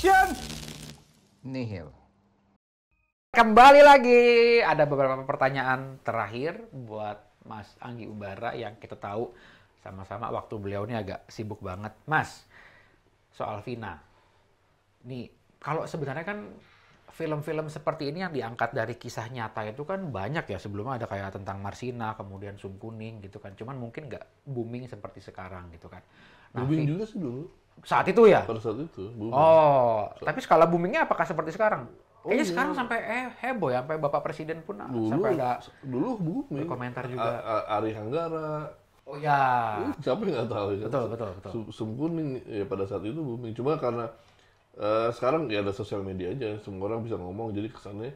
Action! Nihil. Kembali lagi, ada beberapa pertanyaan terakhir buat Mas Anggi Umbara yang kita tahu sama-sama waktu beliau ini agak sibuk banget. Mas, soal Vina. Nih, kalau sebenarnya kan film-film seperti ini yang diangkat dari kisah nyata itu kan banyak ya. Sebelumnya ada kayak tentang Marsina, kemudian Sum Kuning gitu kan. Cuman mungkin nggak booming seperti sekarang gitu kan. Nah, Booming juga sih dulu. saat itu ya? Pada saat itu, booming. Oh, tapi skala boomingnya apakah seperti sekarang? Kayaknya iya. sekarang sampai heboh ya, sampai Bapak Presiden pun sampai ada Dulu booming. komentar juga. Ari Hanggara. Oh ya, Siapa yang nggak tahu ya? betul. Sum Kuning ya pada saat itu booming. Cuma karena sekarang ya ada sosial media aja, semua orang bisa ngomong, jadi kesannya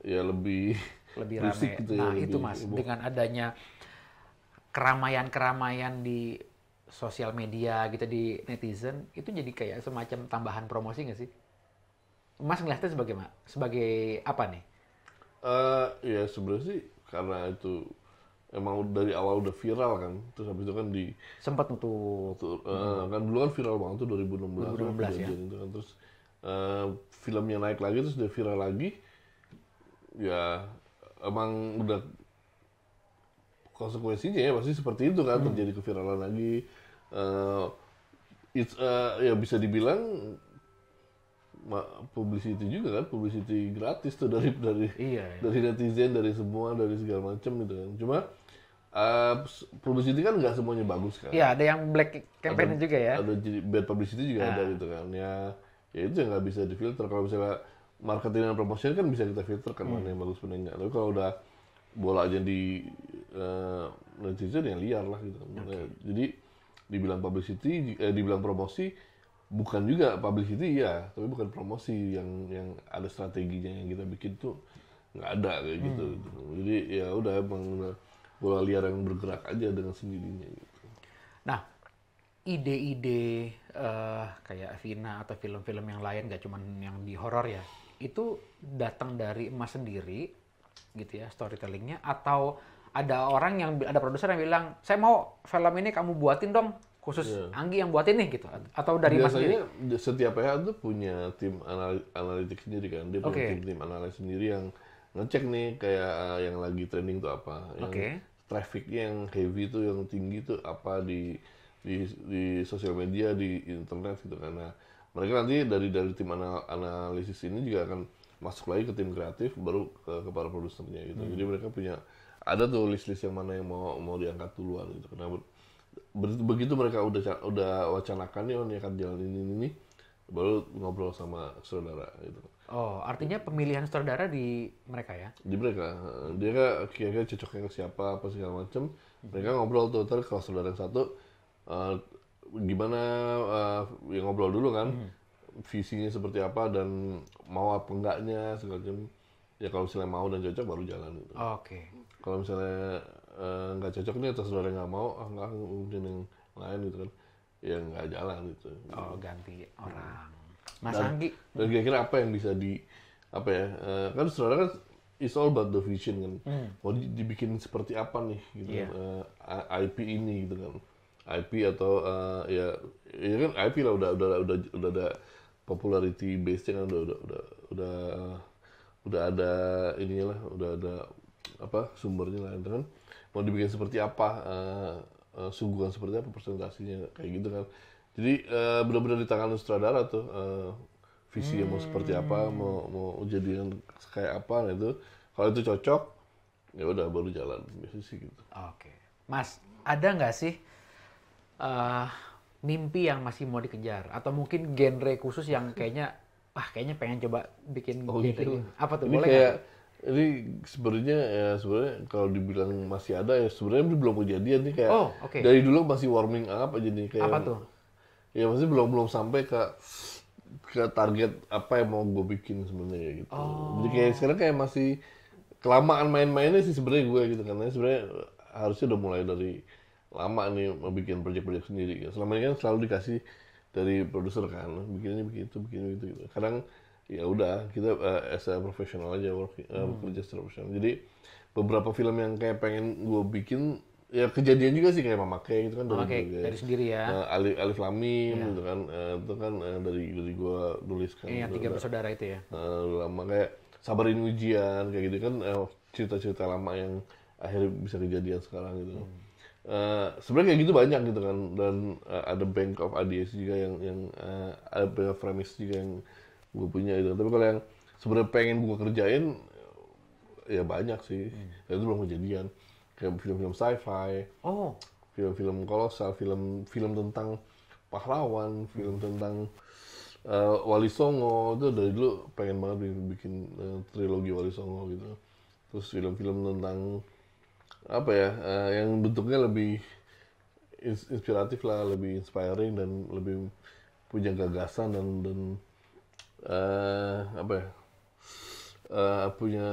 ya lebih Lebih berisik rame. gitu ya, Nah lebih itu Mas, heboh. dengan adanya keramaian-keramaian di sosial media gitu di netizen, itu jadi kayak semacam tambahan promosi nggak sih? Mas ngeliatnya sebagai apa nih? Ya sebenarnya sih karena itu emang dari awal udah viral kan, terus habis itu kan Sempat nutup. kan dulu kan viral banget tuh 2016 2016 ya. kejadian itu kan, terus filmnya naik lagi terus udah viral lagi, ya emang udah konsekuensinya ya pasti seperti itu kan, terjadi keviralan lagi. Ya bisa dibilang publicity juga kan, publicity gratis tuh dari Iya. dari netizen, dari semua, dari segala macam gitu kan. Cuma publicity kan nggak semuanya bagus kan. Iya, ada yang black campaign juga ya. Ada jadi bad publicity juga ada gitu kan. Ya itu yang nggak bisa difilter. Kalau misalnya marketing dan promotion kan bisa kita filter kan, mana yang bagus mana yang enggak. Tapi kalau udah bola aja di netizen yang liar lah gitu. Jadi dibilang publicity, dibilang promosi, bukan juga publicity ya, tapi bukan promosi yang ada strateginya yang kita bikin tuh nggak ada kayak gitu. Jadi ya udah emang bola liar yang bergerak aja dengan sendirinya gitu. Nah, ide-ide kayak Vina atau film-film yang lain, gak cuman yang di horor ya, itu datang dari Emas sendiri gitu ya storytellingnya, atau ada orang yang ada produser yang bilang saya mau film ini kamu buatin dong khusus Anggi yang buatin nih gitu, atau dari Mas sendiri? Biasanya setiap PH tuh punya tim analitik sendiri kan, dia punya tim analis sendiri yang ngecek nih kayak yang lagi trending tuh apa, yang trafficnya yang heavy tuh, yang tinggi tuh apa di sosial media, di internet gitu kan. Nah, mereka nanti dari tim analisis ini juga akan masuk lagi ke tim kreatif, baru ke para produsernya gitu. Jadi mereka punya ada tuh list-list yang mana yang mau diangkat duluan gitu. Karena begitu mereka udah wacanakan nih akan jalan ini, baru ngobrol sama saudara gitu. Oh, artinya pemilihan sutradara di mereka ya? Di mereka, dia kan kira-kira cocoknya ke siapa, apa segala macem. Mereka ngobrol tuh, ntar kalau saudara yang satu, gimana, ya ngobrol dulu kan, visinya seperti apa, dan mau apa enggaknya, segala macam. Ya kalau misalnya mau dan cocok, baru jalan gitu. Oke. Kalau misalnya nggak cocok nih, atau saudara nggak mau, nggak mungkin yang lain gitu kan, ya nggak jalan gitu. Oh, ganti orang. Mas Anggi. Dan kira-kira apa yang bisa apa ya, kan saudara kan it's all about the vision kan, mau dibikin seperti apa nih gitu kan, IP ini gitu kan, IP atau ya kan IP lah, udah ada popularity base-nya kan, udah ada ininya lah, udah ada apa sumbernya lah itu kan, mau dibikin seperti apa, sungguhan seperti apa, presentasinya kayak gitu kan. Jadi benar-benar di tangan sutradara tuh, visinya mau seperti apa, mau jadian kayak apa, nah itu kalau itu cocok ya udah baru jalan, biasanya sih gitu. Oke. Mas, ada nggak sih mimpi yang masih mau dikejar, atau mungkin genre khusus yang kayaknya pengen coba bikin genre Gitu. ini? Apa tuh, Ini boleh kayak nggak? ini sebenarnya kalau dibilang masih ada ya, sebenarnya belum kejadian nih, kayak dari dulu masih warming up aja nih, kayak Apa tuh? ya masih belum sampai ke target apa yang mau gue bikin sebenarnya gitu. Jadi kayak sekarang kayak masih kelamaan main-mainnya sih sebenarnya gue gitu, karena sebenarnya harusnya udah mulai dari lama nih mau bikin project-project sendiri gitu. Selama ini kan selalu dikasih dari produser kan, bikin ini begitu gitu. Kadang ya udah kita as a professional aja bekerja secara profesional. Jadi beberapa film yang kayak pengen gue bikin ya kejadian juga sih kayak Mama Kay gitu kan dari sendiri ya. Alif Lamim gitu kan, itu kan dari gua nulis kan. Yang 3 bersaudara itu ya. Lama kayak Sabarin Ujian kayak gitu kan, cerita-cerita lama yang akhirnya bisa kejadian sekarang gitu. Sebenarnya kayak gitu banyak gitu kan, dan ada Bank of ADS juga yang ada Bank of Premis juga yang gue punya itu. Tapi kalau yang sebenarnya pengen gue kerjain ya banyak sih, dan itu belum kejadian. Kayak film-film sci-fi, film-film kolosal, film tentang pahlawan, film tentang Wali Songo. Itu dari dulu pengen banget bikin trilogi Wali Songo gitu. Terus film-film tentang apa ya, yang bentuknya lebih inspiratif lah, lebih inspiring dan lebih punya gagasan dan apa ya, punya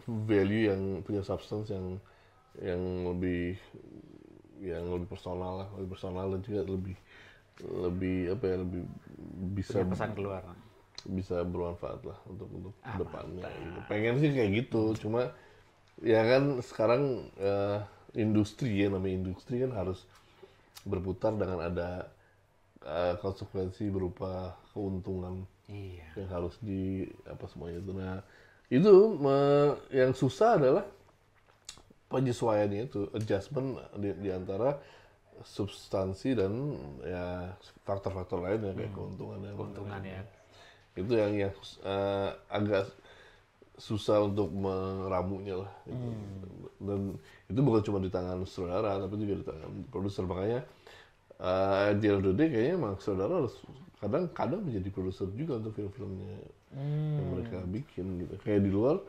value, yang punya substance yang lebih personal lah, lebih personal, dan juga lebih apa ya, lebih bisa punya pesan keluar, bisa bermanfaat lah untuk depannya gitu. Pengen sih kayak gitu, cuma ya kan sekarang industri ya, namanya industri kan harus berputar dengan ada konsekuensi berupa keuntungan yang harus semuanya itu. Nah itu yang susah adalah penyesuaiannya itu, adjustment di antara substansi dan ya faktor-faktor lainnya kayak keuntungan ya. Itu yang agak susah untuk meramunya lah gitu. Dan itu bukan cuma di tangan saudara tapi juga di tangan produser. Makanya at the end of the day kayaknya emang saudara harus kadang-kadang menjadi produser juga untuk film-filmnya yang mereka bikin gitu. Kayak di luar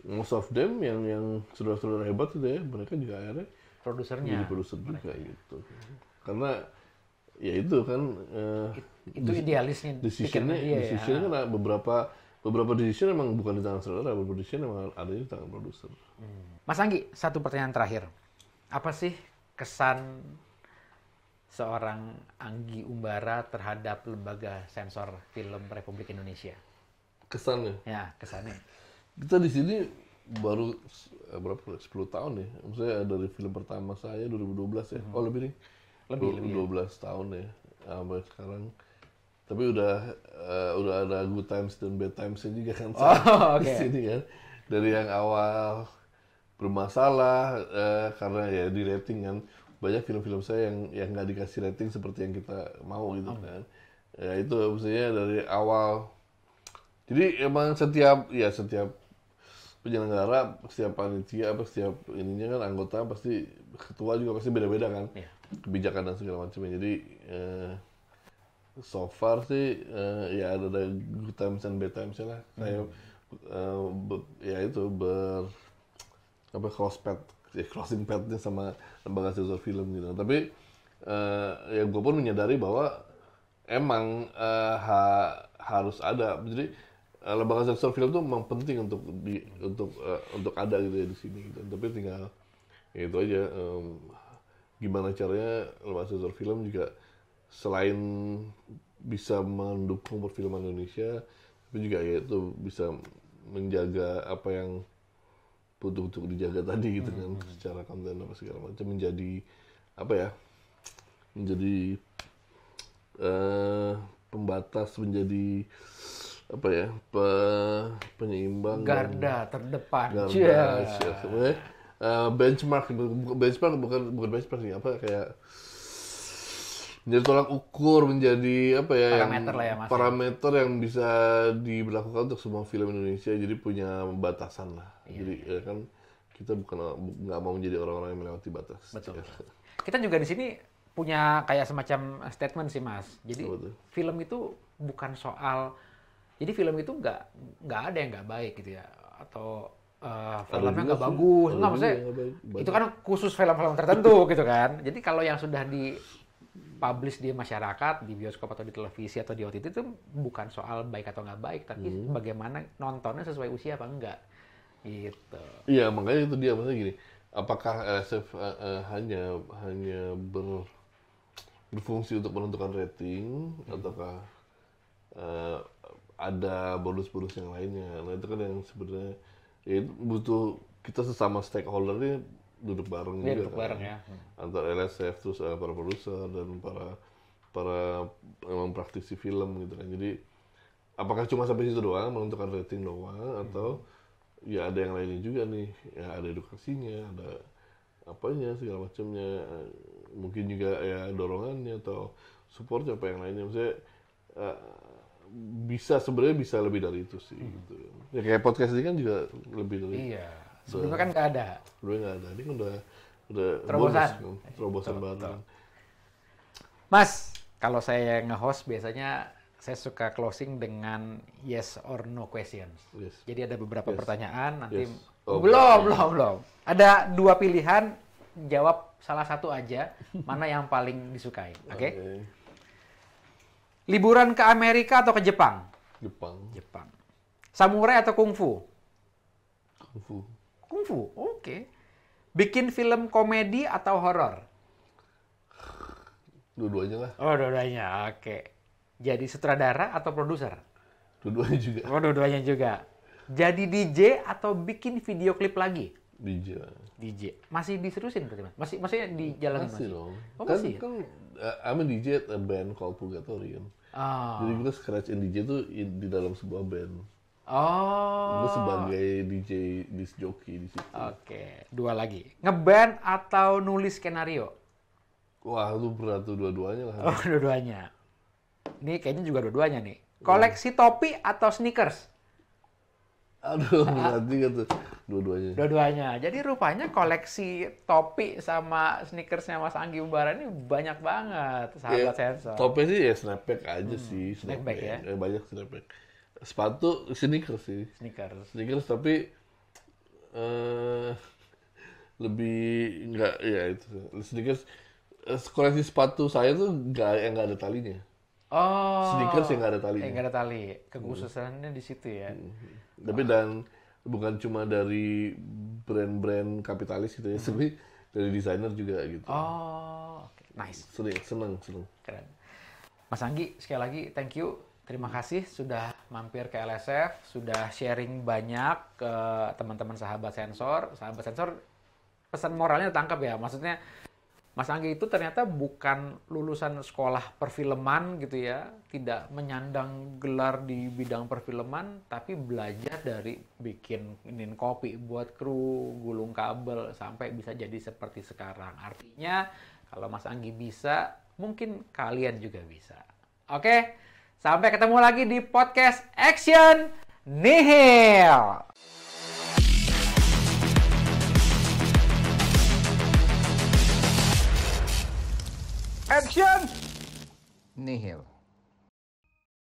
most of them yang saudara-saudara hebat itu ya, mereka juga akhirnya produsernya jadi produser juga gitu. Karena ya itu kan itu idealisnya decisionnya kan beberapa decision emang bukan di tangan saudara, beberapa decision emang ada di tangan produser. Mas Anggi, satu pertanyaan terakhir. Apa sih kesan seorang Anggi Umbara terhadap lembaga sensor film Republik Indonesia? Kesannya? Ya, kesannya. Kita di sini baru berapa? 10 tahun ya. Maksudnya dari film pertama saya 2012 ya. Oh lebih nih. Lebih 12 tahun ya. Sampai sekarang. Tapi udah ada good times dan bad times-nya juga kan. Di sini kan. Dari yang awal bermasalah karena ya di rating kan. Banyak film-film saya yang nggak dikasih rating seperti yang kita mau gitu kan. Ya itu maksudnya dari awal. Jadi emang setiap penyelenggara, setiap panitia, setiap ininya kan anggota pasti, ketua juga pasti beda-beda kan, kebijakan dan segala macamnya. Jadi so far sih ya ada good times and bad times lah. Kayak ya itu closing padnya sama lembaga sensor film gitu. Tapi ya gue pun menyadari bahwa emang harus ada. Jadi lembaga sensor film tuh memang penting untuk ada gitu ya di sini gitu. Tapi tinggal ya itu aja, gimana caranya lembaga sensor film juga selain bisa mendukung perfilman Indonesia, tapi juga ya itu bisa menjaga apa yang butuh untuk dijaga tadi gitu kan, secara konten apa segala macam, menjadi apa ya, menjadi pembatas, menjadi apa ya, penyeimbang, garda terdepan, sebenarnya benchmark bukan benchmark sih, apa kayak menjadi tolak ukur, menjadi apa ya, parameter lah ya Mas, parameter yang bisa diberlakukan untuk semua film Indonesia. Jadi punya batasan lah. Jadi ya kan kita nggak mau menjadi orang-orang yang melewati batas. Betul. Kita juga di sini punya kayak semacam statement sih Mas. Jadi film itu bukan soal, jadi film itu nggak ada yang nggak baik gitu ya, atau filmnya nggak bagus, nggak, maksudnya itu kan khusus film-film tertentu gitu kan. Jadi kalau yang sudah dipublish di masyarakat, di bioskop atau di televisi atau di OTT itu bukan soal baik atau nggak baik, tapi bagaimana nontonnya sesuai usia apa enggak gitu. Iya, makanya itu dia, maksudnya gini, apakah LSF hanya berfungsi untuk menentukan rating, ataukah ada bonus-bonus yang lainnya. Nah itu kan yang sebenarnya ya itu butuh kita sesama stakeholder ini duduk bareng Dia juga duduk bareng ya. Antara LSF terus para produser dan para memang praktisi film gitu kan. Jadi apakah cuma sampai situ doang menentukan rating doang atau ya ada yang lainnya juga nih, ya ada edukasinya, ada apanya segala macamnya, mungkin juga ya dorongannya atau support apa yang lainnya. Maksudnya sebenarnya bisa lebih dari itu sih gitu. Ya kayak podcast ini kan juga lebih dari. Iya. Sebelumnya kan nggak ada. Sebelumnya nggak ada. Ini kan udah terobosan. Terobosan baru. Mas, kalau saya nge-host biasanya saya suka closing dengan yes or no questions. Yes. Jadi ada beberapa pertanyaan nanti Yes. Oh, belum. Ada 2 pilihan, jawab salah satu aja, mana yang paling disukai. Oke? Liburan ke Amerika atau ke Jepang? Jepang. Samurai atau kungfu? Kungfu. Oke. Bikin film komedi atau horor? Dua-duanya lah. Oh, dua-duanya. Oke. Jadi sutradara atau produser? Dua-duanya juga. Oh, dua-duanya juga. Jadi DJ atau bikin video klip lagi? DJ. Masih diserusin berarti, Mas? Masih di jalan masih? Dong. Oh, masih. Kan I'm a DJ at a band called Purgatory kan. Jadi kita scratch and DJ tuh di dalam sebuah band. Gue sebagai DJ disc jockey di situ. Oke, 2 lagi. Ngeband atau nulis skenario? Wah, itu berat tuh dua-duanya lah. Oh, dua-duanya. Ini kayaknya juga dua-duanya nih. Koleksi topi atau sneakers? Aduh, berat juga tuh. Dua-duanya. Dua-duanya. Jadi rupanya koleksi topi sama sneakersnya Mas Anggi Umbara ini banyak banget, sahabat sensor. Topi sih ya snapback aja sih. Snapback ya? Banyak snapback. Sepatu sneakers sih. Sneakers tapi lebih enggak ya itu. Sneakers koleksi sepatu saya tuh yang nggak ada talinya. Sneakers yang nggak ada talinya. Nggak ada tali. Kekhususannya di situ ya. Tapi dan bukan cuma dari brand-brand kapitalis gitu ya, tapi dari desainer juga gitu. Okay. Nice. Seneng. Keren. Mas Anggi, sekali lagi thank you. Terima kasih sudah mampir ke LSF, sudah sharing banyak ke teman-teman sahabat sensor. Sahabat sensor, pesan moralnya tangkap ya. Maksudnya Mas Anggi itu ternyata bukan lulusan sekolah perfilman gitu ya, tidak menyandang gelar di bidang perfilman, tapi belajar dari bikinin kopi buat kru, gulung kabel, sampai bisa jadi seperti sekarang. Artinya kalau Mas Anggi bisa, mungkin kalian juga bisa. Oke, sampai ketemu lagi di podcast Action Nihil. Action! Nihil.